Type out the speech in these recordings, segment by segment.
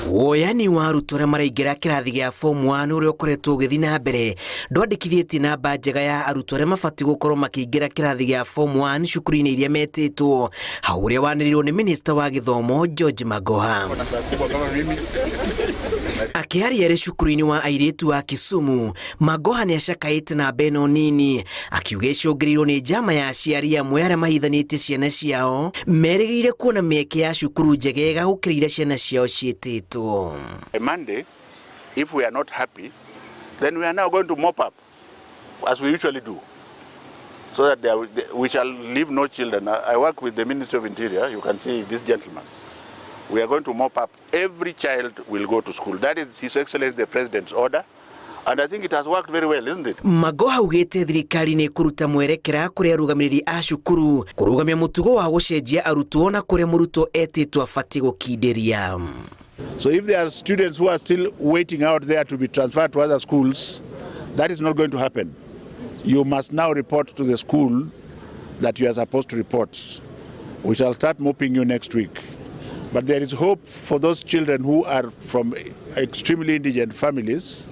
Woyani wa arutwo arĩa maraingĩra kĩrathi gĩa form 1 ũrĩa ũkoretwo ũgĩthiĩ na mbere ndwandĩkithĩtie namba njega ya arutwo arĩa mabatiĩ gũkorwo makĩingĩra kĩrathi gĩa form 1 cukuru-inĩ iria metĩtwo, hau ũrĩa wanĩrĩirwo nĩ minista wa gĩthomo George Magoha. Akĩaria arĩ cukuru-inĩ wa airĩtu wa Kisumu, Magoha nĩ acakaĩte namba ĩno nini, akiuga icũngĩrĩirwo nĩ njama ya aciari amwe arĩa mahithanĩtie ciana ciao merĩgĩrĩire kuona mĩeke ya cukuru njegega gũkĩra iria ciana ciao ciĩtĩtwo. Monday, if we are not happy, then we are now going to mop up, as we usually do, so that we shall leave no children. I work with the Ministry of Interior. You can see this gentleman. We are going to mop up. Every child will go to school. That is His Excellency the President's order. And I think it has worked very well, isn't it? Magoha ugĩte thirikari nĩ kũruta mwerekera kũrĩ arũgamĩrĩri a cukuru kũrũgamia mũtugo wa gũcenjia arutwo na kũrĩa mũrutwo etĩtwo abatiĩ gũkindĩria. So if there are students who are still waiting out there to be transferred to other schools, that is not going to happen. You must now report to the school that you are supposed to report. We shall start mopping you next week. But there is hope for those children who are from extremely indigent families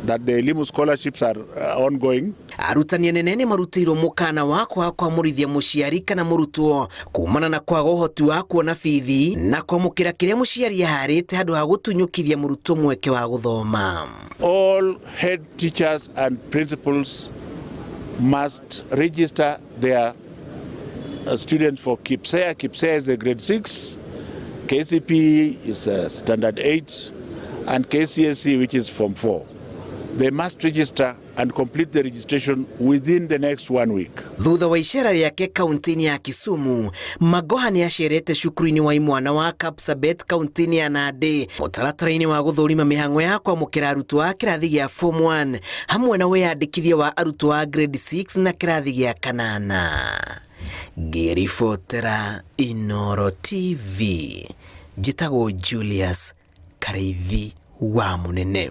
that the elimu scholarships are ongoing. Arutani anene nĩ marutĩirwo mũkana wa kwamũrithia mũciari kana mũrutwo kumana na kwaga ũhoti wa kuona bithi na kwamũkĩra kĩrĩa mũciari aharĩte handũ ha gũtunyũkithia mũrutwo mweke wa gũthoma. All head teachers and principals must register their students for KIPSEA. KIPSEA is a grade 6, KCP is standard 8, and KCSE, which is form 4. They must register and complete the registration within the next 1 week. Thutha wa icera rĩake kaunti-inĩ ya Kisumu, Magoha nĩ acerete cukuru-inĩ wa imwana wa Kapsabet kaunti-inĩ ya Nandi mũtaratara-inĩ wa gũthũrima mĩhang'o ya kwamũkĩra arutwo a kĩrathi gĩa form 1 hamwe na wĩyandĩkithia wa arutwo a grade 6 na kĩrathi gĩa 8. Ngĩribotera Inooro TV, njĩtagwo Julius Kareithi wa Mũnene.